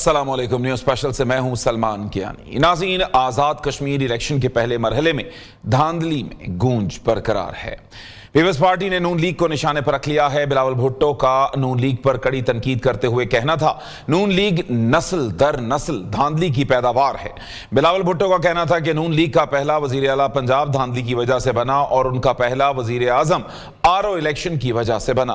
अस्सलाम वालेकुम। News special से मैं हूं सलमान कियानी। नाज़रीन, आज़ाद कश्मीर इलेक्शन के पहले मरहले में धांधली में गूंज बरकरार है। पीपल्स पार्टी ने नून लीग को निशाने पर रख लिया है। बिलावल भुट्टो का नून लीग पर कड़ी तनकीद करते हुए कहना था, नून लीग नस्ल दर नस्ल धांधली की पैदावार है। बिलावल भुट्टो का कहना था कि नून लीग का पहला वजीर आला पंजाब धांधली की वजह से बना और उनका पहला वजीर आजम आरओ इलेक्शन की वजह से बना।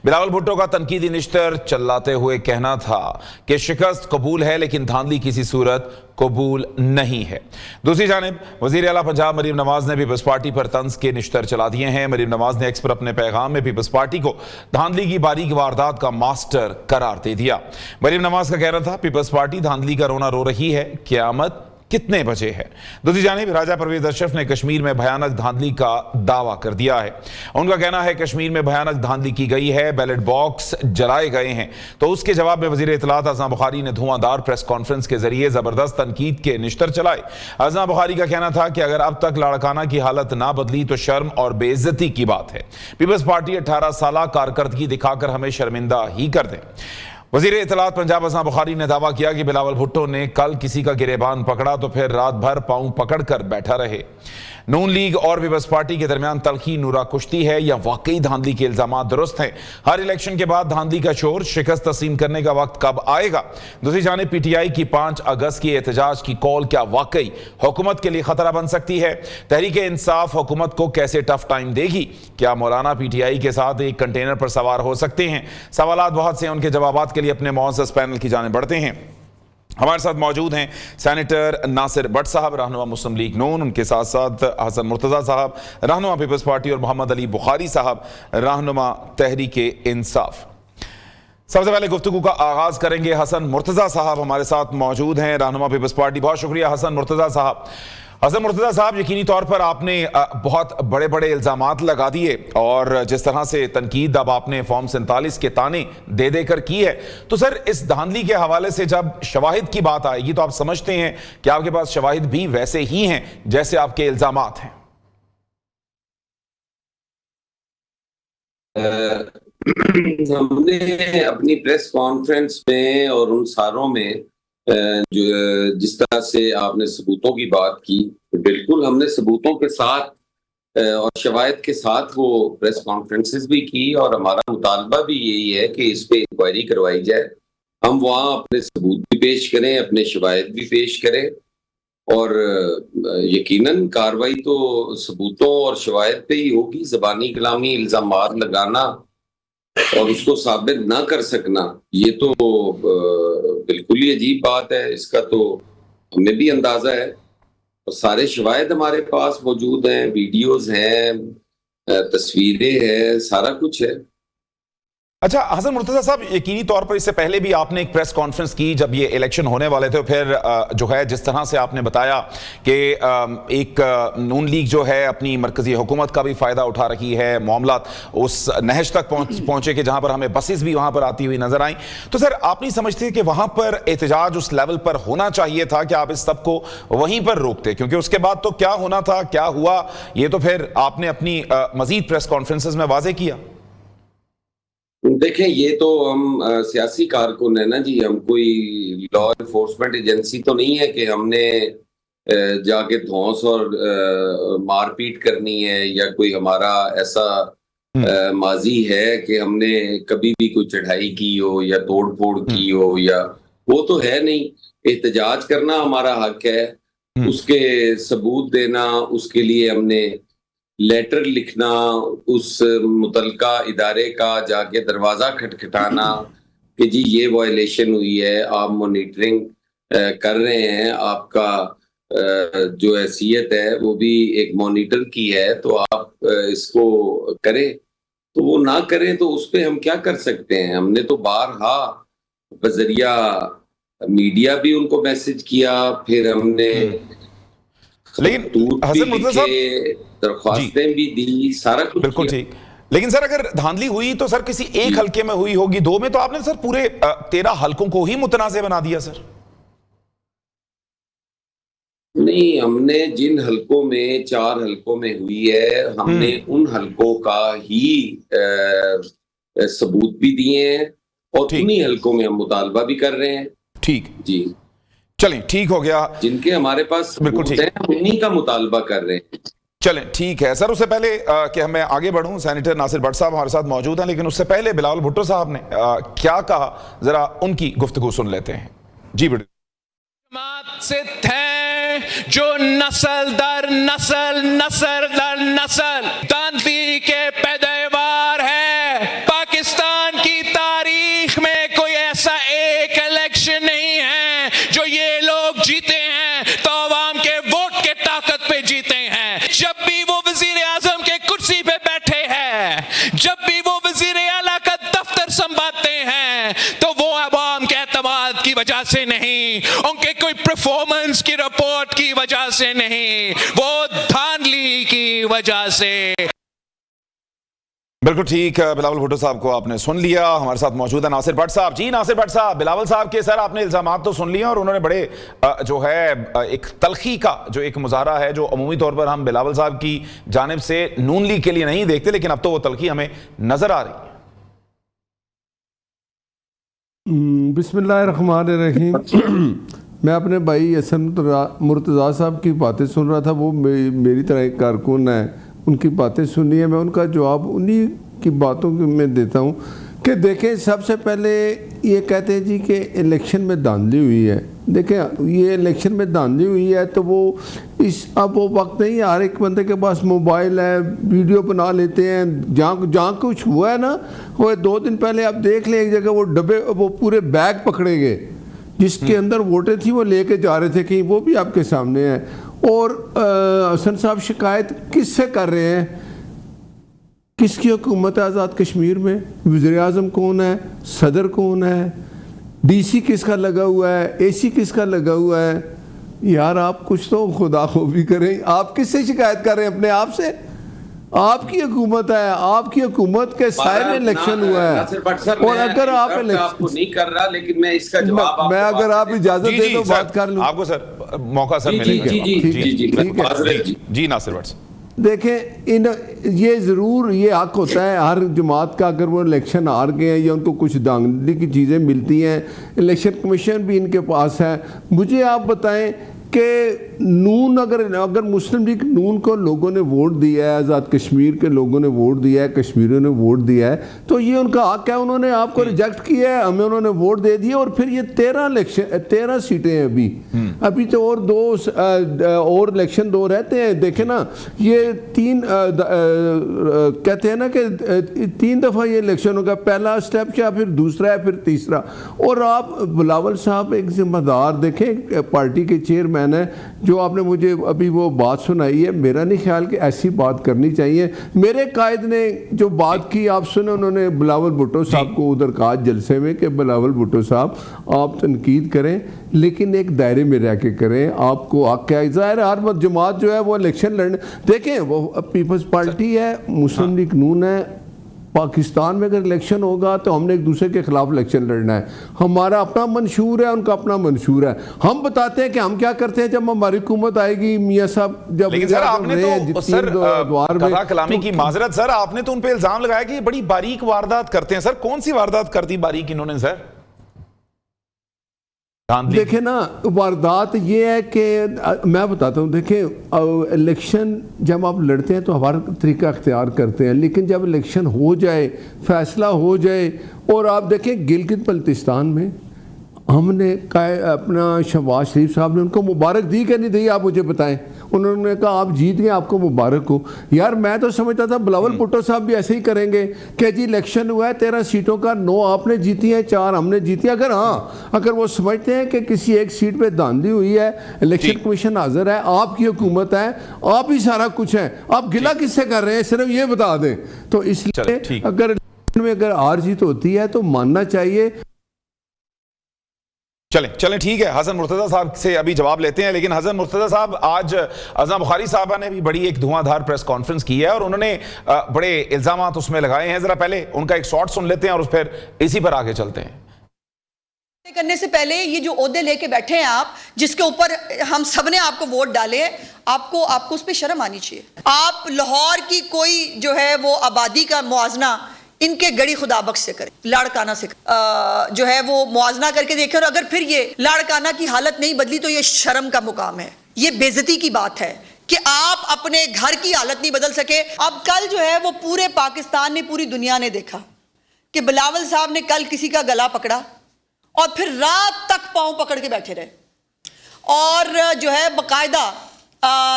बिलावल भुट्टो का तनकीदी निश्तर चलाते हुए कहना था कि शिकस्त कबूल है लेकिन धांधली किसी सूरत कबूल नहीं है। दूसरी जानिब वजीर आला पंजाब मरीम नवाज ने पीपल्स पार्टी पर तंज के निश्तर चला दिए हैं। मरीम नवाज ने एक्स पर अपने पैगाम में पीपल्स पार्टी को धांधली की बारीक वारदात का मास्टर करार दे दिया। मरीम नवाज का कहना था, पीपल्स पार्टी धांधली का रोना रो रही है, क़यामत कितने बजे है। दूसरी जानिब राजा परवेज अशरफ ने कश्मीर में भयानक धांधली का दावा कर दिया है। उनका कहना है कश्मीर में भयानक धांधली की गई है, बैलेट बॉक्स जलाए गए हैं। तो उसके जवाब में वजीर इत्तलात अज़ना बुखारी ने धुआंधार प्रेस कॉन्फ्रेंस के जरिए जबरदस्त तनकीद के निश्तर चलाए। अज़ना बुखारी का कहना था कि अगर अब तक लाड़काना की हालत ना बदली तो शर्म और बेइज्जती की बात है। पीपल्स पार्टी 18 साल कारकर्दगी दिखाकर हमें शर्मिंदा ही कर दे। वजीर इत्तलात पंजाब अज़ना बुखारी ने दावा किया कि बिलावल भुट्टो ने कल किसी का गिरेबान पकड़ा तो फिर रात भर पांव पकड़कर बैठा रहे। नून लीग और पीपल्स पार्टी के दरमियान तलखी नूरा कुश्ती है या वाकई धांधली के इल्जामात दुरुस्त हैं। हर इलेक्शन के बाद धांधली का शोर, शिकस्त तस्लीम करने का वक्त कब आएगा। दूसरी जानिब पीटीआई की 5 अगस्त की एहतजाज की कॉल क्या वाकई हुकूमत के लिए खतरा बन सकती है। तहरीक इंसाफ हुकूमत को कैसे टफ टाइम देगी। क्या मौलाना पीटीआई के साथ एक कंटेनर पर सवार हो सकते हैं। सवालात बहुत से, उनके जवाबात के लिए अपने मुअज़्ज़ज़ पैनल की जानिब बढ़ते हैं। हमारे साथ मौजूद हैं सेनेटर नासिर भट्ट साहब, रहनुमा मुस्लिम लीग नून, उनके साथ साथ हसन मुर्तज़ा साहब, रहनुमा पीपल्स पार्टी, और मोहम्मद अली बुखारी साहब, रहनुमा तहरीक इंसाफ। सबसे पहले गुफ्तगू का आगाज करेंगे। हसन मुर्तज़ा साहब हमारे साथ मौजूद हैं, रहनुमा पीपल्स पार्टी। बहुत शुक्रिया हसन मुर्तज़ा साहब। हसन मुर्तज़ा साहब, यकीनी तौर पर आपने बहुत बड़े बड़े इल्ज़ामात लगा दिए और जिस तरह से तनकीद अब आपने फॉर्म 47 के ताने दे देकर की है, तो सर इस धांधली के हवाले से जब शवाहिद की बात आएगी तो आप समझते हैं कि आपके पास शवाहिद भी वैसे ही हैं जैसे आपके इल्ज़ामात हैं? हमने अपनी प्रेस कॉन्फ्रेंस में और उन सारों में जो जिस तरह से आपने सबूतों की बात की, बिल्कुल हमने सबूतों के साथ और शवाहिद के साथ वो प्रेस कॉन्फ्रेंसेस भी की और हमारा मुतालबा भी यही है कि इस पे इंक्वायरी करवाई जाए। हम वहाँ अपने सबूत भी पेश करें, अपने शवाहिद भी पेश करें और यकीनन कार्रवाई तो सबूतों और शवाहिद पे ही होगी। ज़बानी कलामी इल्ज़ामात लगाना और उसको साबित ना कर सकना, ये तो बिल्कुल ही अजीब बात है। इसका तो हमें भी अंदाजा है और सारे शवाहिद हमारे पास मौजूद हैं, वीडियोस हैं, तस्वीरें हैं, सारा कुछ है। अच्छा हसन मुर्तज़ा साहब, यकीनी तौर पर इससे पहले भी आपने एक प्रेस कॉन्फ्रेंस की जब ये इलेक्शन होने वाले थे, फिर जो है जिस तरह से आपने बताया कि एक नून लीग जो है अपनी मरकजी हुकूमत का भी फ़ायदा उठा रही है, मामला उस नहज तक पहुँचे कि जहाँ पर हमें बसेस भी वहाँ पर आती हुई नजर आई। तो सर आप नहीं समझते कि वहाँ पर एहतजाज उस लेवल पर होना चाहिए था कि आप इस सब को वहीं पर रोकते, क्योंकि उसके बाद तो क्या होना था, क्या हुआ, ये तो फिर आपने अपनी मजीद प्रेस कॉन्फ्रेंसेज में वाजे किया। देखें, ये तो हम सियासी कारकुन है ना जी, हम कोई लॉ इन्फोर्समेंट एजेंसी तो नहीं है कि हमने जाके धौंस और मारपीट करनी है या कोई हमारा ऐसा माजी है कि हमने कभी भी कोई चढ़ाई की हो या तोड़ फोड़ की हो, या वो तो है नहीं। एहतजाज करना हमारा हक है, उसके सबूत देना, उसके लिए हमने लेटर लिखना, उस मुतलका इदारे का जाके दरवाजा खटखटाना कि जी ये वायलेशन हुई है, आप मॉनिटरिंग कर रहे हैं, आपका जो हैसियत है वो भी एक मॉनिटर की है, तो आप इसको करें। तो वो ना करें तो उस पर हम क्या कर सकते हैं। हमने तो बारहा बजरिया मीडिया भी उनको मैसेज किया, फिर हमने लेकिन हसन मुर्तज़ा साहब दरख्वास्तें भी दी, सारा कुछ बिल्कुल ठीक। लेकिन सर अगर धांधली हुई तो सर किसी एक हलके में हुई होगी, 2 में तो आपने सर पूरे 13 हलकों को ही मुतनाज़े बना दिया सर। नहीं, हमने जिन हलकों में 4 हलकों में हुई है, हमने उन हलकों का ही सबूत भी दिए हैं और उन्हीं हलकों में हम मुतालबा भी कर रहे हैं। ठीक जी, चलें, ठीक हो गया। जिनके हमारे पास बिल्कुल ठीक। हैं, हम उन्हीं का मुतालबा कर रहे हैं। चलें, ठीक है सर। उससे पहले कि मैं आगे बढ़ूं, सेनेटर नासिर भट्ट साहब हमारे साथ मौजूद हैं, लेकिन उससे पहले बिलावल भुट्टो साहब ने क्या कहा, जरा उनकी गुफ्तगू सुन लेते हैं। जी बेटे। सिद्ध है जो नस्ल दर नस्ल दांधी के पैदावार है। पाकिस्तान की तारीख में कोई ऐसा एक इलेक्शन नहीं है जो ये लोग जीते हैं तो अवाम के वोट के ताकत पे जीते हैं। जब भी वो वजीर आजम के कुर्सी पे बैठे हैं, जब भी वो वजीर आला का दफ्तर संभालते हैं, तो वो अवाम के एतमाद की वजह से नहीं, उनके कोई परफॉर्मेंस की रिपोर्ट की वजह से नहीं, वो धांधली की वजह से। बिल्कुल ठीक। बिलावल भुट्टो साहब को आपने सुन लिया। हमारे साथ मौजूद है नासिर भट्ट साहब। जी नासिर भट्ट साहब, बिलावल साहब के सर आपने इल्जामात तो सुन लिए और उन्होंने बड़े जो है एक तलखी का जो एक मुजाहरा है, जो अमूमी तौर पर हम बिलावल साहब की जानिब से नून लीग के लिए नहीं देखते, लेकिन अब तो वो तलखी हमें नजर आ रही है। बिस्मिल्लाहिर्रहमानिर्रहीम। मैं अपने भाई हसन मुर्तज़ा साहब की बातें सुन रहा था। वो मेरी तरह एक कारकुन है, उनकी बातें सुनी है। मैं उनका जवाब उन्हीं की बातों की मैं देता हूँ कि देखें, सबसे पहले ये कहते हैं जी कि इलेक्शन में धांधली हुई है। देखें, ये इलेक्शन में धांधली हुई है तो वो अब वो वक्त नहीं है। हर एक बंदे के पास मोबाइल है, वीडियो बना लेते हैं। जहाँ कुछ हुआ है ना, वो 2 दिन पहले आप देख लें, एक जगह वो डब्बे, वो पूरे बैग पकड़े गए जिसके अंदर वोटें थी, वो लेके जा रहे थे कहीं, वो भी आपके सामने है। और हसन साहब शिकायत किससे कर रहे हैं? किसकी हुकूमत है आज़ाद कश्मीर में? वज़ीर आज़म कौन है? सदर कौन है? डीसी किसका लगा हुआ है? एसी किसका लगा हुआ है? यार आप कुछ तो खुदा खूबी करें। आप किससे शिकायत कर रहे हैं? अपने आप से। आपकी हुकूमत है, आपकी हुकूमत के साए में इलेक्शन हुआ है। और अगर आप आपको नहीं कर रहा, लेकिन मैं इसका जवाब मैं अगर आप इजाजत दे तो बात कर लूं आपको सर मौका सर मिलेगा। जी नासिर भट्ट, देखें, ये ज़रूर ये हक होता है हर जमात का, अगर वो इलेक्शन हार गए हैं या उनको कुछ धांधली की चीज़ें मिलती हैं, इलेक्शन कमीशन भी इनके पास है। मुझे आप बताएं कि नून अगर मुस्लिम लीग नून को लोगों ने वोट दिया है, आज़ाद कश्मीर के लोगों ने वोट दिया है, कश्मीरियों ने वोट दिया है, तो ये उनका हक है। उन्होंने आपको रिजेक्ट किया है, हमें उन्होंने वोट दे दिया। और फिर ये 13 सीटें हैं अभी तो, और 2 और इलेक्शन 2 रहते हैं। देखें ना, ये 3 कहते हैं ना कि 3 दफ़ा ये इलेक्शन होगा। पहला स्टेप या फिर दूसरा है, फिर तीसरा। और आप बिलावल साहब एक जिम्मेदार, देखें पार्टी के चेयरमैन है, जो आपने मुझे अभी वो बात सुनाई है, मेरा नहीं ख्याल कि ऐसी बात करनी चाहिए। मेरे कायद ने जो बात की आप सुने, उन्होंने बिलावल भुट्टो साहब को उधर कहा जलसे में कि बिलावल भुट्टो साहब आप तनकीद करें, लेकिन एक दायरे में रह के करें। आपको हक है। ज़ाहिर है हर जमात जो है वो इलेक्शन लड़ने, देखें वो पीपल्स पार्टी है, मुस्लिम लीग नून है। पाकिस्तान में अगर इलेक्शन होगा तो हमने एक दूसरे के खिलाफ इलेक्शन लड़ना है। हमारा अपना मंशूर है, उनका अपना मंशूर है। हम बताते हैं कि हम क्या करते हैं जब हमारी हुकूमत आएगी। मियाँ साहब जब, लेकिन सर आपने तो सर कथा कलामी की माजरत, सर आपने तो उन पे इल्जाम लगाया कि ये बड़ी बारीक वारदात करते हैं। सर कौन सी वारदात करती बारीक इन्होंने? सर देखें ना, वारदात ये है कि मैं बताता हूँ, देखें इलेक्शन जब आप लड़ते हैं तो हमारा तरीका अख्तियार करते हैं, लेकिन जब इलेक्शन हो जाए, फैसला हो जाए, और आप देखें गिलगित बल्तिस्तान में हमने अपना शहबाज शरीफ साहब ने उनको मुबारक दी कि नहीं दी? आप मुझे बताएं। उन्होंने कहा आप जीत गए, आपको मुबारक हो। यार मैं तो समझता था बिलावल भुट्टो साहब भी ऐसे ही करेंगे कि जी इलेक्शन हुआ है 13 सीटों का, 9 आपने जीती हैं, 4 हमने जीती। अगर वो समझते हैं कि किसी एक सीट पे धांधली हुई है, इलेक्शन कमीशन हाजिर है, आपकी हुकूमत है, आप ही सारा कुछ है, आप गिला किससे कर रहे हैं? सिर्फ ये बता दें। तो इसलिए अगर हार जीत होती है तो मानना चाहिए। चलें ठीक है। हसन मुर्तज़ा साहब से अभी जवाब लेते हैं, लेकिन हसन मुर्तज़ा साहब, आज अज़मा बुखारी साहबा ने भी बड़ी एक धुआंधार प्रेस कॉन्फ्रेंस की है और उन्होंने बड़े इल्जामात उसमें लगाए हैं। जरा पहले उनका एक शॉट सुन लेते हैं और फिर इसी पर आगे चलते हैं। करने से पहले ये जो ओहदे लेके बैठे हैं आप, जिसके ऊपर हम सब ने आपको वोट डाले हैं, आपको उस पर शर्म आनी चाहिए। आप लाहौर की कोई जो है वो आबादी का मुआवजा इनके गड़ी खुदाबख्श से करें, लाड़काना से जो है वो मुआवजा करके देखें। और अगर फिर ये लाड़काना की हालत नहीं बदली तो ये शर्म का मुकाम है, ये बेइज्जती की बात है कि आप अपने घर की हालत नहीं बदल सके। अब कल जो है वो पूरे पाकिस्तान ने, पूरी दुनिया ने देखा कि बिलावल साहब ने कल किसी का गला पकड़ा और फिर रात तक पांव पकड़ के बैठे रहे और जो है बकायदा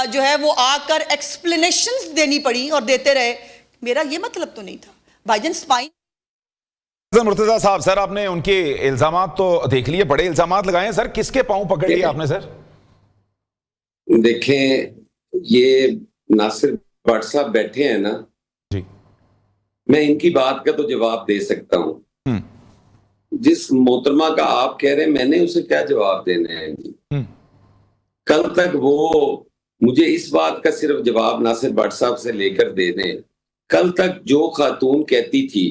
जो है वो आकर एक्सप्लेनेशंस देनी पड़ी और देते रहे। मेरा ये मतलब तो नहीं था भाईजान। स्पाइन मुर्तजा साहब, सर आपने उनके इल्जामात तो देख लिए, बड़े इल्जामात लगाए हैं सर, किसके पांव पकड़ लिए आपने सर? देखें, ये नासिर भट्ट साहब बैठे हैं ना जी, मैं मैं इनकी बात का तो जवाब दे सकता हूं। जिस मोहतरमा का आप कह रहे हैं, मैंने उसे क्या जवाब देना है जी? कल तक वो मुझे इस बात का सिर्फ जवाब नासिर भट्ट साहब से लेकर दे दें। कल तक जो खातून कहती थी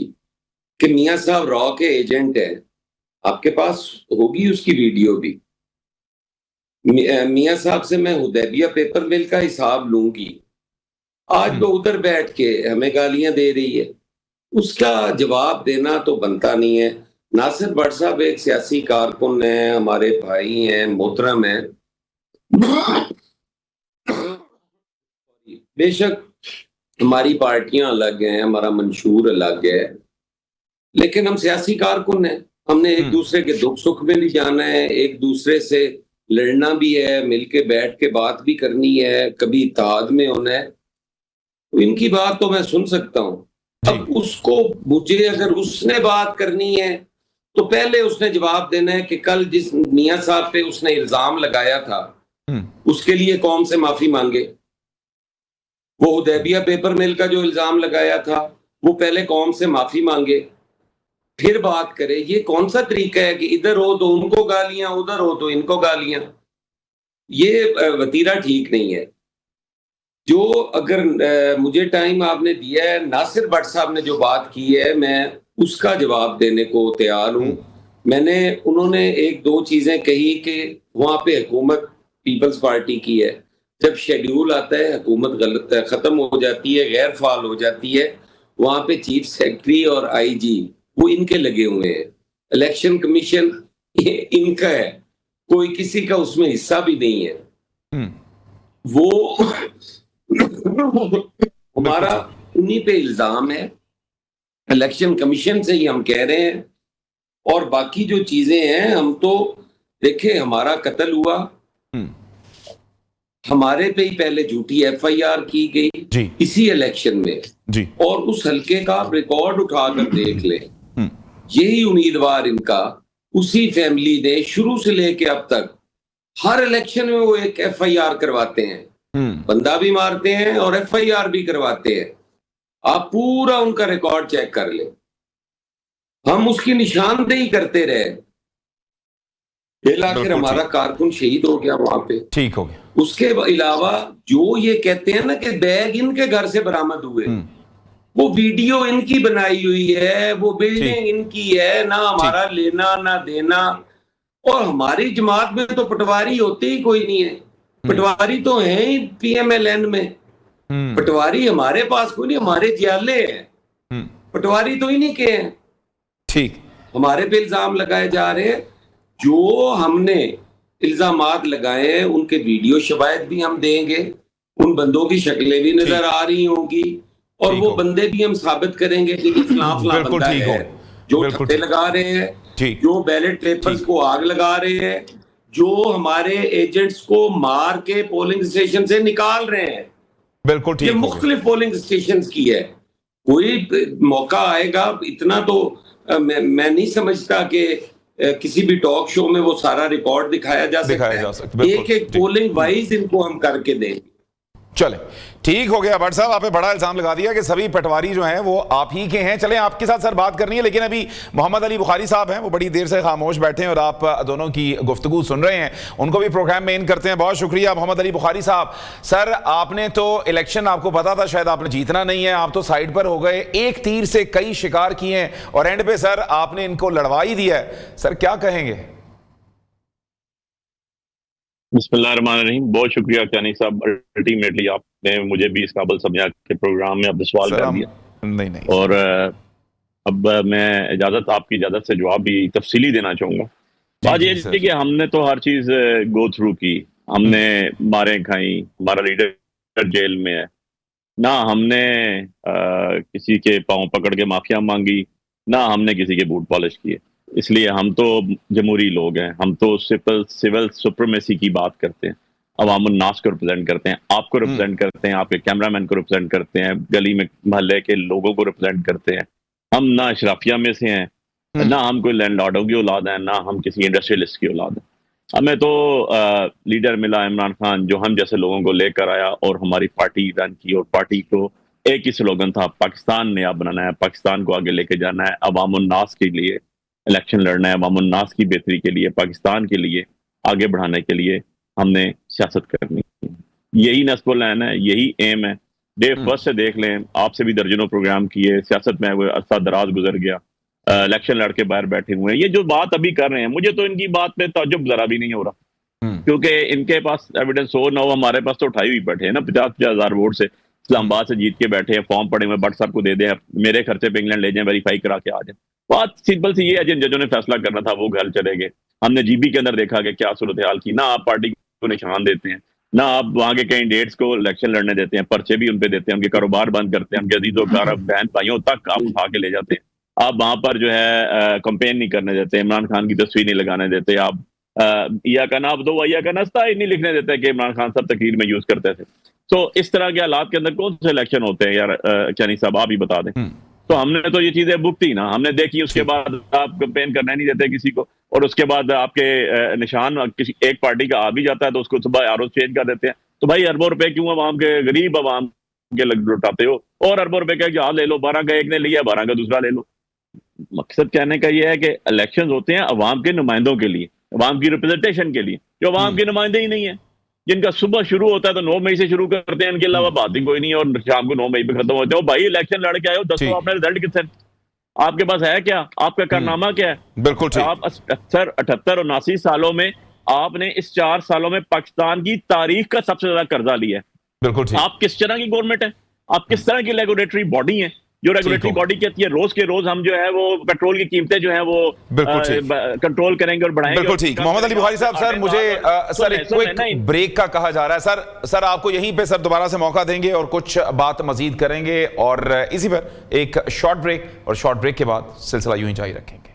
कि मियां साहब रॉ के एजेंट हैं, आपके पास होगी उसकी वीडियो भी। मियां साहब से मैं हुदैबिया पेपर मिल का हिसाब लूंगी, आज वो उधर बैठ के हमें गालियां दे रही है, उसका जवाब देना तो बनता नहीं है। नासिर भट्ट साहब एक सियासी कारकुन है, हमारे भाई हैं, मोहतरम हैं। बेशक हमारी पार्टियां अलग हैं, हमारा मंशूर अलग है, लेकिन हम सियासी कारकुन हैं। हमने एक दूसरे के दुख सुख में भी जाना है, एक दूसरे से लड़ना भी है, मिलके बैठ के बात भी करनी है, कभी इत्तेहाद में होना है। तो इनकी बात तो मैं सुन सकता हूं। अब उसको, मुझे अगर उसने बात करनी है तो पहले उसने जवाब देना है कि कल जिस मियां साहब पे उसने इल्जाम लगाया था उसके लिए कौम से माफी मांगे। वो हुदैबिया पेपर मिल का जो इल्जाम लगाया था वो पहले कौम से माफी मांगे, फिर बात करे। ये कौन सा तरीका है कि इधर हो तो उनको गालियां, उधर हो तो इनको गालियां? ये वतीरा ठीक नहीं है। जो अगर मुझे टाइम आपने दिया है, नासिर भट्ट साहब ने जो बात की है, मैं उसका जवाब देने को तैयार हूं। उन्होंने एक दो चीजें कही कि वहां पे हुकूमत पीपल्स पार्टी की है, जब शेड्यूल आता है हुकूमत गलत है, खत्म हो जाती है, गैर फाल हो जाती है, वहां पे चीफ सेक्रेटरी और आईजी वो इनके लगे हुए हैं। इलेक्शन कमीशन इनका है, कोई किसी का उसमें हिस्सा भी नहीं है। वो हमारा उन्हीं पे इल्जाम है, इलेक्शन कमीशन से ही हम कह रहे हैं। और बाकी जो चीजें हैं, हम तो देखे, हमारा कत्ल हुआ, हमारे पे ही पहले झूठी एफआईआर की गई इसी इलेक्शन में जी, और उस हल्के का रिकॉर्ड उठाकर देख ले। यही उम्मीदवार इनका, उसी फैमिली ने शुरू से लेके अब तक हर इलेक्शन में वो एक एफआईआर करवाते हैं, बंदा भी मारते हैं और एफआईआर भी करवाते हैं। आप पूरा उनका रिकॉर्ड चेक कर ले। हम उसकी निशानदेही करते रहे, आखिर हमारा कारकुन शहीद हो गया वहां पे, ठीक हो गया। उसके अलावा जो ये कहते हैं ना कि बैग इनके घर से बरामद हुए, वो वीडियो इनकी बनाई हुई है, वो बिल्डिंग इनकी है, ना हमारा लेना ना देना। और हमारी जमात में तो पटवारी होते ही कोई नहीं है, पटवारी तो है ही पीएमएलएन में, पटवारी हमारे पास कोई नहीं, हमारे जियाले हैं, पटवारी तो ही नहीं के हैं। ठीक, हमारे पे इल्जाम लगाए जा रहे हैं। जो हमने इल्जामात लगाए हैं उनके वीडियो शवायद भी हम देंगे, उन बंदों की शक्लें भी नजर आ रही होंगी, और वो बंदे भी हम साबित करेंगे कि फलां बंदा है जो ठप्पे लगा रहे हैं, जो बैलेट पेपर्स को आग लगा रहे हैं, जो हमारे एजेंट्स को मार के पोलिंग स्टेशन से निकाल रहे हैं। बिल्कुल ठीक, ये मुख्तलिफ पोलिंग स्टेशन की है। कोई मौका आएगा, इतना तो मैं नहीं समझता कि किसी भी टॉक शो में वो सारा रिकॉर्ड दिखाया जा सकता है। एक एक पोलिंग वाइज इनको हम करके देंगे। चले, ठीक हो गया। भट्ट साहब, आप पे बड़ा इल्जाम लगा दिया कि सभी पटवारी जो हैं वो आप ही के हैं। चलें, आपके साथ सर बात करनी है, लेकिन अभी मोहम्मद अली बुखारी साहब हैं, वो बड़ी देर से खामोश बैठे हैं और आप दोनों की गुफ्तगू सुन रहे हैं, उनको भी प्रोग्राम में इन करते हैं। बहुत शुक्रिया मोहम्मद अली बुखारी साहब। सर, आपने तो इलेक्शन, आपको पता था शायद आपने जीतना नहीं है, आप तो साइड पर हो गए, एक तीर से कई शिकार किए हैं और एंड पे सर आपने इनको लड़वा ही दिया है। सर क्या कहेंगे? बिस्मिल्लाहिर्रहमानिर्रहीम। बहुत शुक्रिया कानी साहब, अल्टीमेटली आपने मुझे भी इस काबिल समझा के प्रोग्राम में अब सवाल कर दिया। नहीं। और अब मैं इजाजत, आपकी इजाजत से जवाब भी तफसीली देना चाहूंगा। बात ये है कि हमने तो हर चीज गो थ्रू की, हमने मारें खाई, हमारा लीडर जेल में है, ना हमने किसी के पांव पकड़ के माफिया मांगी, ना हमने किसी के बूट पॉलिश किए। इसलिए हम तो जमहूरी लोग हैं, हम तो सिविल सुप्रीमेसी की बात करते हैं, अवामुन नास को रिप्रेजेंट करते हैं, आपको रिप्रेजेंट करते हैं, आपके कैमरामैन को रिप्रेजेंट करते हैं, गली में मोहल्ले के लोगों को रिप्रेजेंट करते हैं। हम ना अशराफिया में से हैं, ना हम कोई लैंडलॉर्डों की औलाद है, ना हम किसी इंडस्ट्रियलिस्ट की औलाद है। हमें तो लीडर मिला इमरान खान, जो हम जैसे लोगों को लेकर आया और हमारी पार्टी रन की, और पार्टी को एक ही स्लोगन था, पाकिस्तान नया बनाना है, पाकिस्तान को आगे लेके जाना है, अवामुन नास के लिए इलेक्शन लड़ना है, अवामुन नास की बेहतरी के लिए, पाकिस्तान के लिए आगे बढ़ाने के लिए हमने सियासत करनी है। यही नस्बुल ऐन है, यही एम है। डे फर्स्ट से देख लें, आपसे भी दर्जनों प्रोग्राम किए, सियासत में अरसा दराज गुजर गया, इलेक्शन लड़के बाहर बैठे हुए हैं। ये जो बात अभी कर रहे हैं, मुझे तो इनकी बात पे ताज्जुब जरा भी नहीं हो रहा, क्योंकि इनके पास एविडेंस हो ना हो, हमारे पास तो उठाई हुई बैठे हैं ना, 50,000 वोट से इस्लामाबाद से जीत के बैठे हैं, फॉर्म पड़े हुए, भट्ट साहब को दे दें, मेरे खर्चे पे इंग्लैंड ले जाएं, वेरीफाई करा के आ जाए। बात सिंपल सी ये है, जिन जजों ने फैसला करना था वो घर चले गए। हमने जीबी के अंदर देखा कि क्या सूरत हाल की, ना आप पार्टी को निशान देते हैं, ना आप वहां के कैंडिडेट्स को इलेक्शन लड़ने देते हैं, पर्चे भी उनपे देते हैं, उनके कारोबार बंद करते हैं, उनके अजीजों बहन भाइयों तक आप उठा के ले जाते हैं। आप वहां पर जो है कंपेन नहीं करने देते, इमरान खान की तस्वीर नहीं लगाने देते, आप या का नाब दो या का नस्ता ही नहीं लिखने देते कि इमरान खान सब तकरीर में यूज करते थे। तो इस तरह के हालात के अंदर कौन से इलेक्शन होते हैं यार? चानी साहब आप ही बता दें। तो हमने तो ये चीजें भुगती ना, हमने देखी, उसके बाद आप कंपेन करने नहीं देते किसी को, और उसके बाद आपके निशान किसी एक पार्टी का आ भी जाता है तो उसको सुबह आरोप चेंज कर देते हैं। तो भाई अरबों रुपए क्यों अवाम के, गरीब अवाम के लुटाते हो? और अरबों रुपए का जहाज ले लो, 12 का एक ने लिया, 12 का दूसरा ले लो। मकसद कहने का यह है कि इलेक्शन होते हैं अवाम के नुमाइंदों के लिए, अवाम की रिप्रेजेंटेशन के लिए, जो अवाम के नुमाइंदे ही नहीं है, जिनका सुबह शुरू होता है तो 9 मई से शुरू करते हैं, इनके अलावा बात ही कोई नहीं है, और शाम को 9 मई पे खत्म होते हैं। भाई इलेक्शन लड़ के आए हो, दसो आपने रिजल्ट कितने, आपके पास है क्या, आपका कारनामा क्या है? बिल्कुल ठीक। आप 78 और 79 सालों में आपने इस 4 सालों में पाकिस्तान की तारीख का सबसे ज्यादा कर्जा लिया है। बिल्कुल ठीक। आप किस तरह की गवर्नमेंट है? आप किस तरह की रेगुलेटरी बॉडी है? जो रेगुलेटरी बॉडी कहती है रोज के रोज हम जो है वो पेट्रोल की कीमतें जो है वो कंट्रोल करेंगे और बढ़ाएंगे। बिल्कुल ठीक। मोहम्मद अली बुखारी साहब, सर मुझे सर एक क्विक ब्रेक का कहा जा रहा है। सर आपको यहीं पे सर दोबारा से मौका देंगे और कुछ बात मजीद करेंगे, और इसी पर एक शॉर्ट ब्रेक, और शॉर्ट ब्रेक के बाद सिलसिला यूं ही जारी रखेंगे।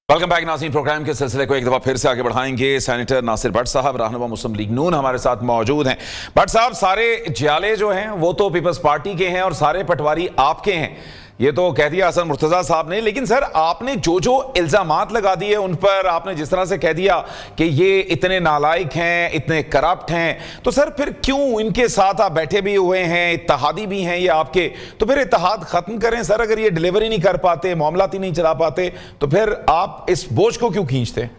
वेलकम बैक नाज़रीन, प्रोग्राम के सिलसिले को एक दफ़ा फिर से आगे बढ़ाएंगे। सेनेटर नासिर भट्ट साहब, रहनुमा मुस्लिम लीग नून, हमारे साथ मौजूद हैं। भट्ट साहब, सारे जियाले जो हैं वो तो पीपल्स पार्टी के हैं और सारे पटवारी आपके हैं, ये तो कह दिया हसन मुर्तज़ा साहब ने। लेकिन सर आपने जो जो इल्ज़ामात लगा दिए उन पर, आपने जिस तरह से कह दिया कि ये इतने नालायक हैं, इतने करप्ट हैं, तो सर फिर क्यों इनके साथ आप बैठे भी हुए हैं, इत्तेहादी भी हैं ये आपके, तो फिर इत्तेहाद ख़त्म करें सर। अगर ये डिलीवरी नहीं कर पाते, मामलात ही नहीं चला पाते, तो फिर आप इस बोझ को क्यों खींचते?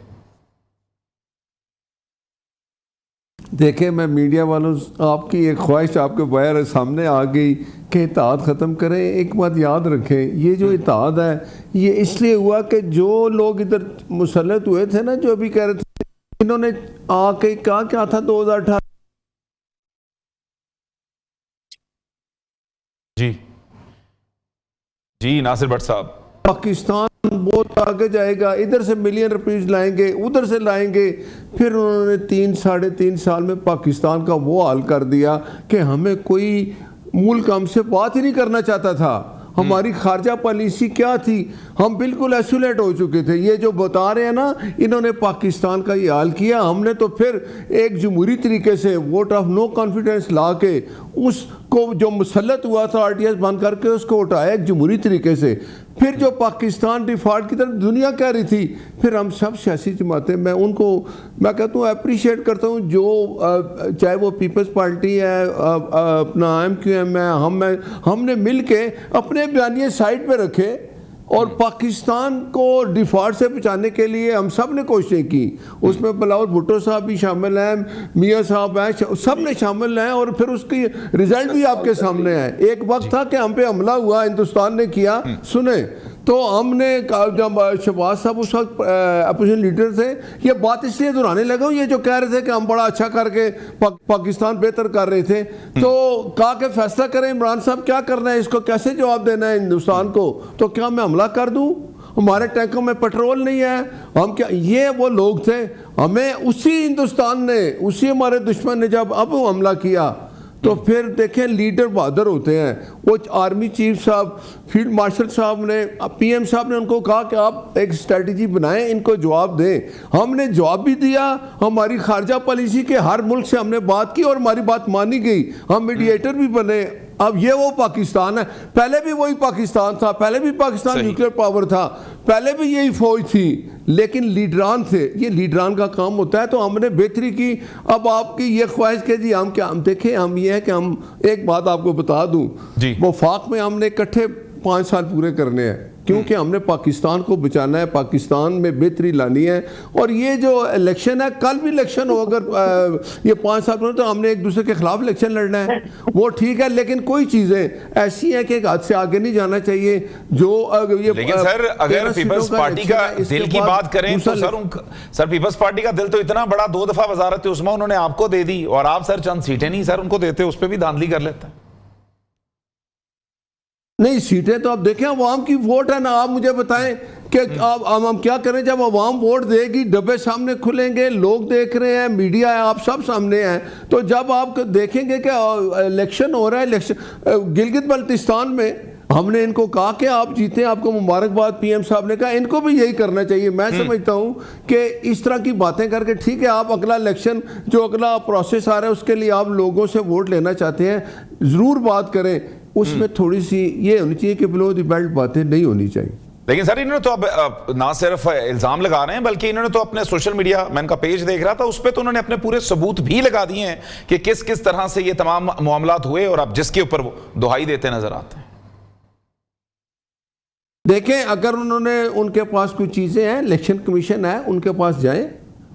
देखें, मैं मीडिया वालों, आपकी एक ख्वाहिश आपके बाहर सामने आ गई कि इत्तेहाद ख़त्म करें। एक बात याद रखें, ये जो इत्तेहाद है ये इसलिए हुआ कि जो लोग इधर मुसल्लत हुए थे ना, जो अभी कह रहे थे, इन्होंने आके कहा क्या था 2018। जी जी नासिर भट्ट साहब, पाकिस्तान बहुत आगे जाएगा, इधर से मिलियन रुपीस लाएंगे, उधर से लाएंगे। फिर उन्होंने 3-3.5 साल में पाकिस्तान का वो हाल कर दिया कि हमें कोई मुल्क हमसे बात ही नहीं करना चाहता था। हमारी खारजा पॉलिसी क्या थी, हम बिल्कुल आइसोलेट हो चुके थे। ये जो बता रहे हैं ना, इन्होंने पाकिस्तान का ये हाल किया। हमने तो फिर एक जमहूरी तरीके से वोट ऑफ नो कॉन्फिडेंस ला के उसको जो मुसल्लत हुआ था आरटीएस बंद करके उसको उठाया एक जमहूरी तरीके से। फिर जो पाकिस्तान डिफॉल्ट की तरफ दुनिया कह रही थी, फिर हम सब सियासी जमातें, मैं उनको मैं कहता हूँ अप्रिशिएट करता हूँ, जो चाहे वो पीपल्स पार्टी है, अपना MQM है, हमने मिल के अपने बयानिए साइड पे रखे और पाकिस्तान को डिफॉल्ट से बचाने के लिए हम सब ने कोशिशें की। उसमें बिलावल भुट्टो साहब भी शामिल हैं, मियाँ साहब हैं, सब ने शामिल हैं, और फिर उसकी रिजल्ट भी आपके सामने है। एक वक्त था कि हम पे हमला हुआ, हिंदुस्तान ने किया, सुने, तो हमने जब शहबाज साहब उस वक्त अपोजिशन लीडर थे, ये बात इसलिए दोहराने लगा हूँ, ये जो कह रहे थे कि हम बड़ा अच्छा करके पाकिस्तान बेहतर कर रहे थे, तो कहा कि फैसला करें इमरान साहब क्या करना है, इसको कैसे जवाब देना है हिंदुस्तान को। तो क्या मैं हमला कर दूँ, हमारे टैंकों में पेट्रोल नहीं है, हम क्या, ये वो लोग थे। हमें उसी हिंदुस्तान ने, उसी हमारे दुश्मन ने जब अब हमला किया, तो फिर देखें लीडर बहादुर होते हैं। वो आर्मी चीफ साहब, फील्ड मार्शल साहब ने, पीएम साहब ने उनको कहा कि आप एक स्ट्रेटजी बनाएं, इनको जवाब दें। हमने जवाब भी दिया, हमारी खारजा पॉलिसी के हर मुल्क से हमने बात की और हमारी बात मानी गई, हम मीडिएटर भी बने। अब ये वो पाकिस्तान है, पहले भी वही पाकिस्तान था, पहले भी पाकिस्तान न्यूक्लियर पावर था, पहले भी यही फौज थी, लेकिन लीडरान थे, ये लीडरान का काम होता है। तो हमने बेहतरी की। अब आपकी ये ख्वाहिश के जी हम क्या, हम देखें, हम ये है कि हम एक बात आपको बता दूं, वफाक में हमने इकट्ठे 5 साल पूरे करने हैं, क्योंकि हमने पाकिस्तान को बचाना है, पाकिस्तान में बेहतरी लानी है। और ये जो इलेक्शन है, कल भी इलेक्शन हो, अगर ये 5 साल में, तो हमने एक दूसरे के खिलाफ इलेक्शन लड़ना है, वो ठीक है, लेकिन कोई चीज़ें ऐसी हैं कि एक हाथ से आगे नहीं जाना चाहिए। जो ये लेकिन सर, अगर पीपल्स पार्टी का दिल की बात करें तो सर पीपल्स पार्टी का दिल तो इतना बड़ा, 2 दफा वजारत उस्मा उन्होंने आपको दे दी, और आप सर चंद सीटें नहीं सर उनको देते, उस पर भी धांधली कर लेते हैं। नहीं, सीटें तो आप देखें, अवाम की वोट है ना। आप मुझे बताएं कि आप हम क्या करें, जब अवाम वोट देगी, डब्बे सामने खुलेंगे, लोग देख रहे हैं, मीडिया है, आप सब सामने हैं, तो जब आप देखेंगे कि इलेक्शन हो रहा है, इलेक्शन गिलगित बल्तिस्तान में हमने इनको कहा कि आप जीते, आपको मुबारकबाद, पीएम साहब ने कहा इनको भी यही करना चाहिए। मैं समझता हूं कि इस तरह की बातें करके, ठीक है, आप अगला इलेक्शन, जो अगला प्रोसेस आ रहा है, उसके लिए आप लोगों से वोट लेना चाहते हैं, ज़रूर बात करें, उसमें थोड़ी सी ये होनी चाहिए कि बिलो द बेल्ट बातें नहीं होनी चाहिए। लेकिन सर इन्होंने तो अब ना सिर्फ इल्जाम लगा रहे हैं, बल्कि इन्होंने तो अपने सोशल मीडिया, मैं इनका पेज देख रहा था, उस पर तो उन्होंने अपने पूरे सबूत भी लगा दिए हैं कि किस किस तरह से ये तमाम मामलात हुए, और अब जिसके ऊपर वो दुहाई देते नजर आते हैं। देखें, अगर उन्होंने, उनके पास कुछ चीज़ें हैं, इलेक्शन कमीशन है, उनके पास जाएं,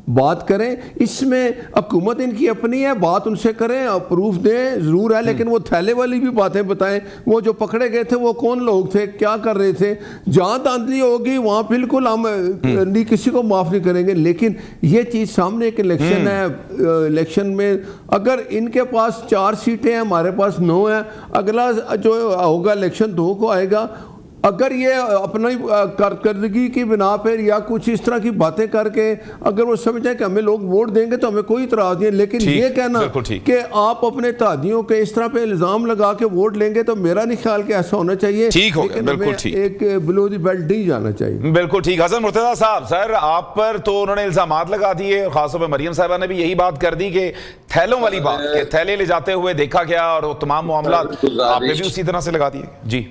बात करें। इसमें हुकूमत इनकी अपनी है, बात उनसे करें, प्रूफ दें, ज़रूर है, लेकिन वो थैले वाली भी बातें बताएं। वो जो पकड़े गए थे वो कौन लोग थे, क्या कर रहे थे। जहाँ धांधली होगी वहाँ बिल्कुल हम नहीं, किसी को माफ़ नहीं करेंगे, लेकिन ये चीज़ सामने एक इलेक्शन है, इलेक्शन में अगर इनके पास 4 सीटें हैं, हमारे पास 9 हैं, अगला जो होगा इलेक्शन 2 को आएगा, अगर ये अपनी कारकर्दगी की बिना पर या कुछ इस तरह की बातें करके अगर वो समझें कि हमें लोग वोट देंगे तो हमें कोई इतराज़ नहीं है, लेकिन ये कहना कि आप अपने तादियों के इस तरह पे इल्ज़ाम लगा के वोट लेंगे, तो मेरा नहीं ख्याल कि ऐसा होना चाहिए। ठीक हो गया, बिल्कुल ठीक, एक बिलो द बेल्ट नहीं जाना चाहिए। बिल्कुल ठीक। हसन मुर्तज़ा साहब, सर आप पर तो उन्होंने इल्जामात लगा दिए, खासतौर पर मरियम साहिबा ने भी यही बात कर दी कि थैलों वाली बात, कि थैले ले जाते हुए देखा गया, और वो तमाम मामला आपने भी उसी तरह से लगा दिए। जी,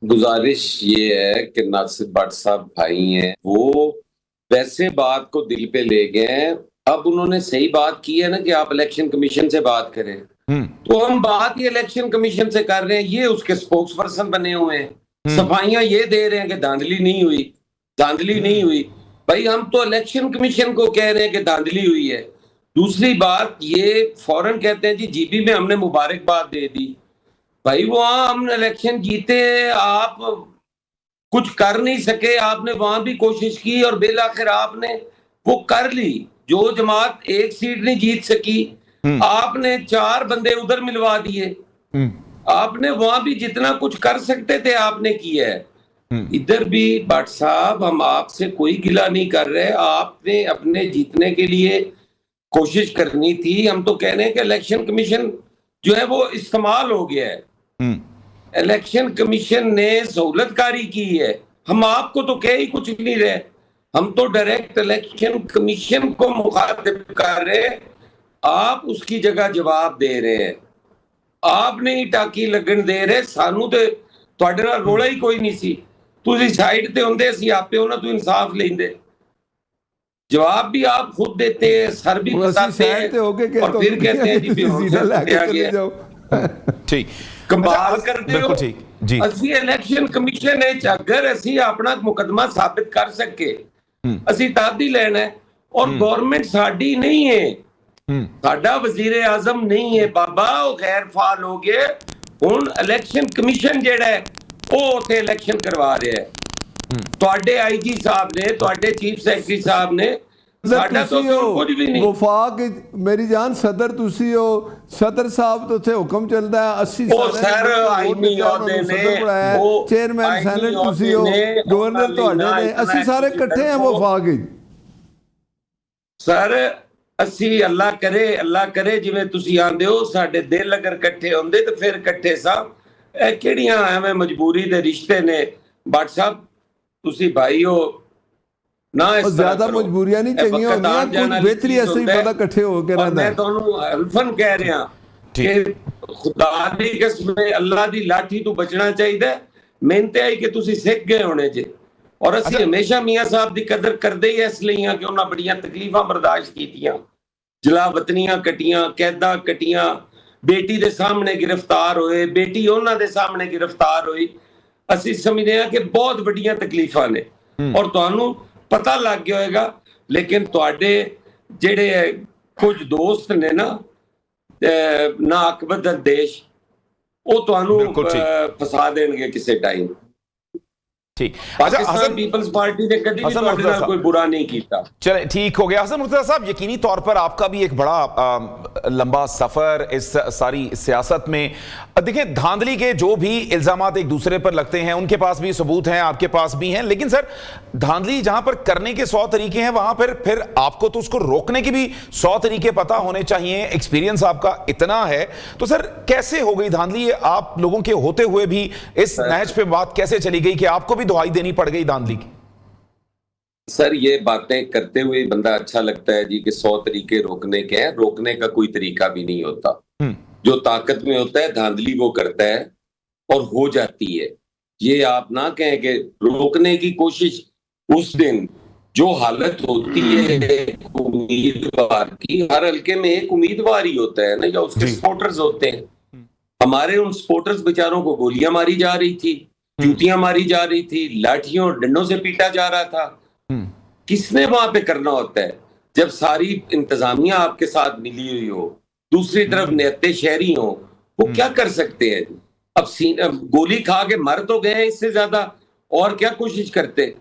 गुजारिश ये है कि नासिर भट्ट साहब भाई हैं, वो वैसे बात को दिल पे ले गए हैं। अब उन्होंने सही बात की है ना कि आप इलेक्शन कमीशन से बात करें, तो हम बात ही इलेक्शन कमीशन से कर रहे हैं, ये उसके स्पोक्स पर्सन बने हुए हैं, सफाइयां ये दे रहे हैं कि धांधली नहीं हुई, धांधली नहीं हुई। भाई हम तो इलेक्शन कमीशन को कह रहे हैं कि धांधली हुई है। दूसरी बात, ये फौरन कहते हैं जी जीबी में हमने मुबारकबाद दे दी। भाई वहां हमने इलेक्शन जीते, आप कुछ कर नहीं सके, आपने वहां भी कोशिश की और बिल आखिर आपने वो कर ली। जो जमात 1 सीट नहीं जीत सकी, आपने 4 बंदे उधर मिलवा दिए, आपने वहां भी जितना कुछ कर सकते थे आपने किया है। इधर भी भट्ट साहब, हम आपसे कोई गिला नहीं कर रहे, आपने अपने जीतने के लिए कोशिश करनी थी। हम तो कह रहे हैं कि इलेक्शन कमीशन जो है वो इस्तेमाल हो गया है, इलेक्शन कमीशन ने सहूलतकारी की है। हम आपको तो कह ही कुछ नहीं रहे, हम तो डायरेक्ट इलेक्शन कमीशन को मुखातिब कर रहे हैं, आप उसकी जगह जवाब दे रहे हैं, आप नहीं टाकी लगन दे रहे। सानू तो तुहाडे नाल रोला ही कोई नहीं सी, तुसीं साइड ते हुंदे, असीं आपे उन्हां तों इंसाफ लेंदे। जवाब भी आप खुद देते हैं, सर भी बताते हैं, और फिर कहते हैं जी ठीक, कमाल करते हो। ठीक जी, ਅਸੀਂ इलेक्शन कमीशन ने अगर ਅਸੀਂ अपना मुकदमा साबित कर सके, ਅਸੀਂ तद ही लेना है। और गवर्नमेंट साडी नहीं है, साडा वजीर आजम नहीं है बाबा, वो गैर फाल हो गए। हुण इलेक्शन कमीशन जेड़ा है वो उत्थे इलेक्शन करवा रहा है। ਤੁਹਾਡੇ ਆਈਜੀ ਸਾਹਿਬ ਨੇ, ਤੁਹਾਡੇ ਚੀਫ ਸੈਕਟਰੀ ਸਾਹਿਬ ਨੇ, ਸਾਡਾ ਤਾਂ ਕੁਝ ਵੀ ਨਹੀਂ। वफाक मेरी जान सदर तुसी हो, सदर साहब तो थे हुक्म चलता है 80 सर आईनी औहदे ने, चेयरमैन सैनेट तुसी हो, गवर्नर ਤੁਹਾਡੇ ਨੇ, ਅਸੀਂ ਸਾਰੇ ਇਕੱਠੇ हैं वफाक। ਸਰ ਅਸੀਂ ਅੱਲਾ ਕਰੇ ਜਿਵੇਂ ਤੁਸੀਂ ਆਂਦੇ ਹੋ, ਸਾਡੇ ਦਿਲ ਅਗਰ ਇਕੱਠੇ ਹੁੰਦੇ ਤੇ ਫਿਰ ਇਕੱਠੇ ਸਾਂ। ਇਹ ਕਿਹੜੀਆਂ ਐਵੇਂ ਮਜਬੂਰੀ ਦੇ ਰਿਸ਼ਤੇ ਨੇ? ਭੱਟ ਸਾਹਿਬ ਤੁਸੀਂ ਭਾਈ ਹੋ ਨਾ, ਇਸ ਜ਼ਿਆਦਾ ਮਜਬੂਰੀਆਂ ਨਹੀਂ ਚੰਗੀਆਂ ਹੁੰਦੀਆਂ, ਕੁਝ ਬਿਹਤਰੀ ਅਸੀਂ ਪਤਾ ਇਕੱਠੇ ਹੋ ਕੇ ਰਹਿੰਦਾ। ਮੈਂ ਤੁਹਾਨੂੰ ਹਲਫਨ ਕਹਿ ਰਿਹਾ ਕਿ ਖੁਦਾ ਦੀ ਕਸਮ ਅੱਲਾ ਦੀ ਲਾਠੀ ਤੋਂ ਬਚਣਾ ਚਾਹੀਦਾ। ਮਿਹਨਤ ਹੈ ਕਿ ਤੁਸੀਂ ਸਿੱਖ ਗਏ ਹੋਣੇ ਜੇ, ਔਰ ਅਸੀਂ ਹਮੇਸ਼ਾ ਮੀਆਂ ਸਾਹਿਬ ਦੀ ਕਦਰ ਕਰਦੇ ਹੀ ਇਸ ਲਈ ਹਾਂ ਕਿ ਉਹਨਾਂ ਬੜੀਆਂ ਤਕਲੀਫਾਂ ਬਰਦਾਸ਼ਤ ਕੀਤੀਆਂ, ਜਲਾਵਤਨੀਆਂ ਕੱਟੀਆਂ, ਕੈਦਾਂ ਕੱਟੀਆਂ, ਬੇਟੀ ਦੇ ਸਾਹਮਣੇ ਗ੍ਰਿਫਤਾਰ ਹੋਏ, ਬੇਟੀ ਉਹਨਾਂ ਦੇ ਸਾਹਮਣੇ ਗ੍ਰਿਫਤਾਰ ਹੋਈ। ਅਸੀਂ ਸਮਝਦੇ ਹਾਂ ਕਿ ਬਹੁਤ ਵੱਡੀਆਂ ਤਕਲੀਫਾਂ ਨੇ, ਔਰ ਤੁਹਾਨੂੰ ਪਤਾ ਲੱਗ ਗਿਆ ਹੋਏਗਾ। ਲੇਕਿਨ ਤੁਹਾਡੇ ਜਿਹੜੇ ਕੁਝ ਦੋਸਤ ਨੇ ਨਾ ਅਕਬਰ ਦੇਸ਼, ਉਹ ਤੁਹਾਨੂੰ ਫਸਾ ਦੇਣਗੇ ਕਿਸੇ ਟਾਈਮ। ठीक, पाकिस्तान पीपल्स पार्टी ने कभी भी ਤੁਹਾਡੇ ਨਾਲ कोई बुरा नहीं किया। चले ठीक हो गया। हसन मुर्तज़ा साहब, यकीनी तौर पर आपका भी एक बड़ा लंबा सफर इस सारी सियासत में। देखिए, धांधली के जो भी इल्जामात एक दूसरे पर लगते हैं, उनके पास भी सबूत हैं, आपके पास भी हैं, लेकिन सर धांधली जहां पर करने के 100 तरीके हैं, वहां पर फिर आपको तो उसको रोकने के भी 100 तरीके पता होने चाहिए। एक्सपीरियंस आपका इतना है, तो सर कैसे हो गई धांधली? आप लोगों के होते हुए भी इस नहज पे बात कैसे चली गई कि आपको भी दुहाई देनी पड़ गई धांधली की? सर ये बातें करते हुए बंदा अच्छा लगता है जी कि 100 तरीके रोकने के हैं। रोकने का कोई तरीका भी नहीं होता। जो ताकत में होता है धांधली वो करता है और हो जाती है। ये आप ना कहें कि रोकने की कोशिश, उस दिन जो हालत होती है उम्मीदवार की, हर हल्के में एक उम्मीदवार ही होता है ना, या उसके सपोर्टर्स होते हैं। हमारे उन सपोर्टर्स बेचारों को गोलियां मारी जा रही थी, जूतियां मारी जा रही थी, लाठियों और डंडों से पीटा जा रहा था। किसने वहां पे करना होता है जब सारी इंतजामिया आपके साथ मिली हुई हो, दूसरी तरफ निहत्ते शहरी हो, वो क्या कर सकते हैं? अब गोली खा के मर तो गए, इससे ज्यादा और क्या कोशिश करते?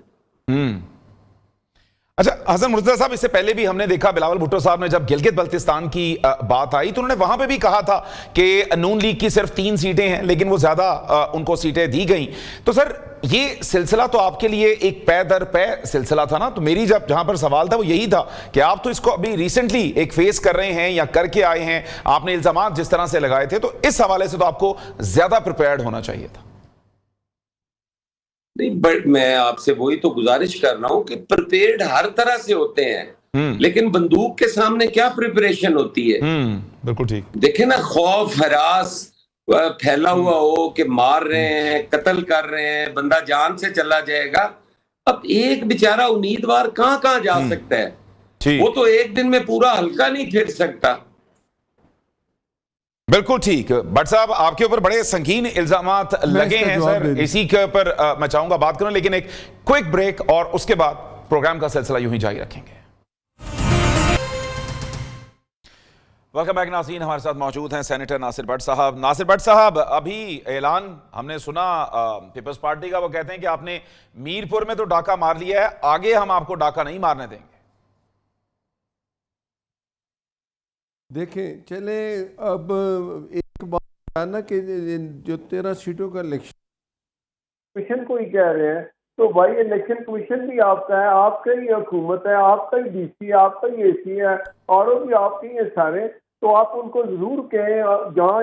अच्छा हसन मुर्तज़ा साहब, इससे पहले भी हमने देखा बिलावल भुट्टो साहब ने जब गिलगित बल्तिस्तान की बात आई तो उन्होंने वहां पे भी कहा था कि नून लीग की सिर्फ 3 सीटें हैं, लेकिन वो ज्यादा उनको सीटें दी गई। तो सर ये सिलसिला तो आपके लिए एक पै दर पै सिलसिला था ना। तो मेरी जहां पर सवाल था वो यही था कि आप तो इसको अभी रिसेंटली एक फेस कर रहे हैं या करके आए हैं, आपने इल्जामात जिस तरह से लगाए थे, तो इस हवाले से तो आपको ज्यादा प्रिपेयर्ड होना चाहिए था। नहीं, बट मैं आपसे वही तो गुजारिश कर रहा हूं कि प्रिपेयर्ड हर तरह से होते हैं, लेकिन बंदूक के सामने क्या प्रिपरेशन होती है? बिल्कुल ठीक। देखे ना, खौफ हरास फैला हुआ हो कि मार रहे हैं, कत्ल कर रहे हैं, बंदा जान से चला जाएगा। अब एक बेचारा उम्मीदवार कहां जा सकता है? वो तो एक दिन में पूरा हल्का नहीं फिर सकता। बिल्कुल ठीक। भट्ट साहब, आपके ऊपर बड़े संगीन इल्जामात लगे हैं सर, इसी के ऊपर मैं चाहूंगा बात करूं, लेकिन एक क्विक ब्रेक और उसके बाद प्रोग्राम का सिलसिला यूं ही जारी रखेंगे। वेलकम बैक नाज़रीन, हमारे साथ मौजूद हैं सेनेटर नासिर भट्ट साहब। नासिर भट्ट साहब, अभी ऐलान हमने सुना पीपल्स पार्टी का, वो कहते हैं कि आपने मीरपुर में तो डाका मार लिया है, आगे हम आपको डाका नहीं मारने देंगे। देखें, चले अब एक बात है ना कि जो 13 सीटों का इलेक्शन कमीशन को ही कह रहे हैं, तो भाई इलेक्शन कमीशन भी आपका है, आपका ही हुकूमत है, आपका ही डीसी है, आपका ही एसी है, और भी आपके ही सारे। तो आप उनको जरूर कहें जहाँ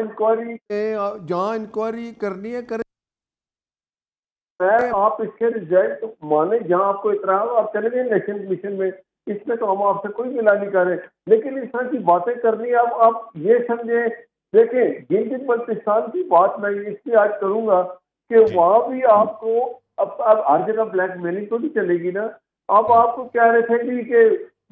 इंक्वायरी करनी है करें। आप इसके रिजल्ट माने, जहाँ आपको इतना आप चले गए इलेक्शन कमीशन में, इसमें तो हम आपसे कोई गिला नहीं कर रहे, लेकिन इस तरह की बातें करनी अब आप ये समझे। देखें, गिलगित बल्तिस्तान की बात मैं इसलिए आज करूंगा कि वहां भी आपको अब हर जगह ब्लैकमेलिंग तो नहीं चलेगी ना। अब आपको कह रहे थे कि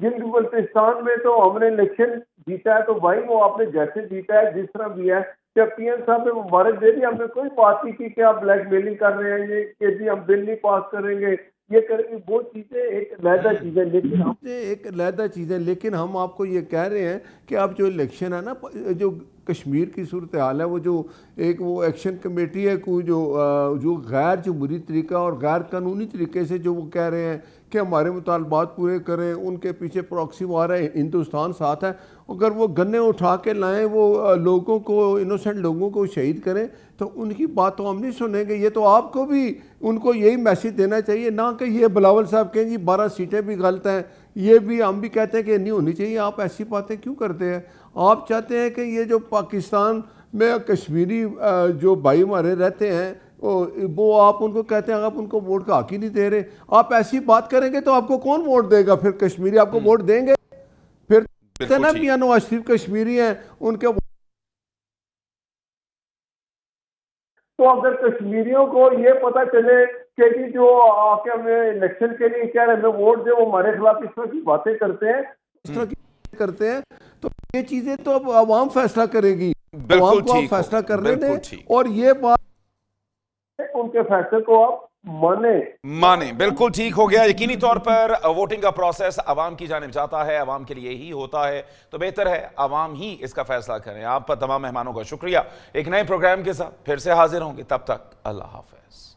गिलगित बल्तिस्तान में तो हमने इलेक्शन जीता है, तो भाई वो आपने जैसे जीता है, जिस तरह भी है, जब पीएम साहब ने मुबारक दे दी, हमने कोई बात नहीं की कि आप ब्लैकमेलिंग कर रहे हैं, ये कि जी हम बिल नहीं पास करेंगे, ये करेंगे, वो चीजें एक अलहदा चीजें, लेकिन हमसे एक अलहदा चीजें, लेकिन हम आपको ये कह रहे हैं कि आप जो इलेक्शन है ना, जो कश्मीर की सूरत हाल है, वो जो एक वो एक्शन कमेटी है कोई जो गैर जमहूरी तरीका और गैर कानूनी तरीके से जो वो कह रहे हैं कि हमारे मुतालबात पूरे करें, उनके पीछे प्रॉक्सी वार है, हिंदुस्तान साथ है। अगर वो गन्ने उठा के लाएं, वो लोगों को, इनोसेंट लोगों को शहीद करें, तो उनकी बात तो हम नहीं सुनेंगे। ये तो आपको भी उनको यही मैसेज देना चाहिए, ना कि ये बिलावल साहब कहें जी 12 सीटें भी गलत हैं, ये भी हम भी कहते हैं कि नहीं होनी चाहिए। आप ऐसी बातें क्यों करते हैं? आप चाहते हैं कि ये जो पाकिस्तान में कश्मीरी जो भाई हमारे रहते हैं वो आप उनको कहते हैं आप उनको वोट का हक ही नहीं दे रहे। आप ऐसी बात करेंगे तो आपको कौन वोट देगा? फिर कश्मीरी आपको वोट देंगे? फिर ना मियां नवाज शरीफ कश्मीरी हैं, उनके तो अगर कश्मीरियों को ये पता चले कि जी जो आके हमें इलेक्शन के लिए कह रहे हैं वोट दे, वो हमारे खिलाफ इस तरह की बातें करते हैं, इस तरह की करते हैं, तो ये चीजें तो अब आवाम फैसला करेगी। बिल्कुल आवाम को आप ठीक फैसला हो, करने बिल्कुल दें ठीक। और ये बात उनके फैसले को आप माने। बिल्कुल ठीक हो गया। यकीनी तौर पर वोटिंग का प्रोसेस आवाम की जानिब जाता है, आवाम के लिए ही होता है, तो बेहतर है आवाम ही इसका फैसला करें। आप तमाम मेहमानों का शुक्रिया। एक नए प्रोग्राम के साथ फिर से हाजिर होंगे, तब तक अल्लाह हाफिज।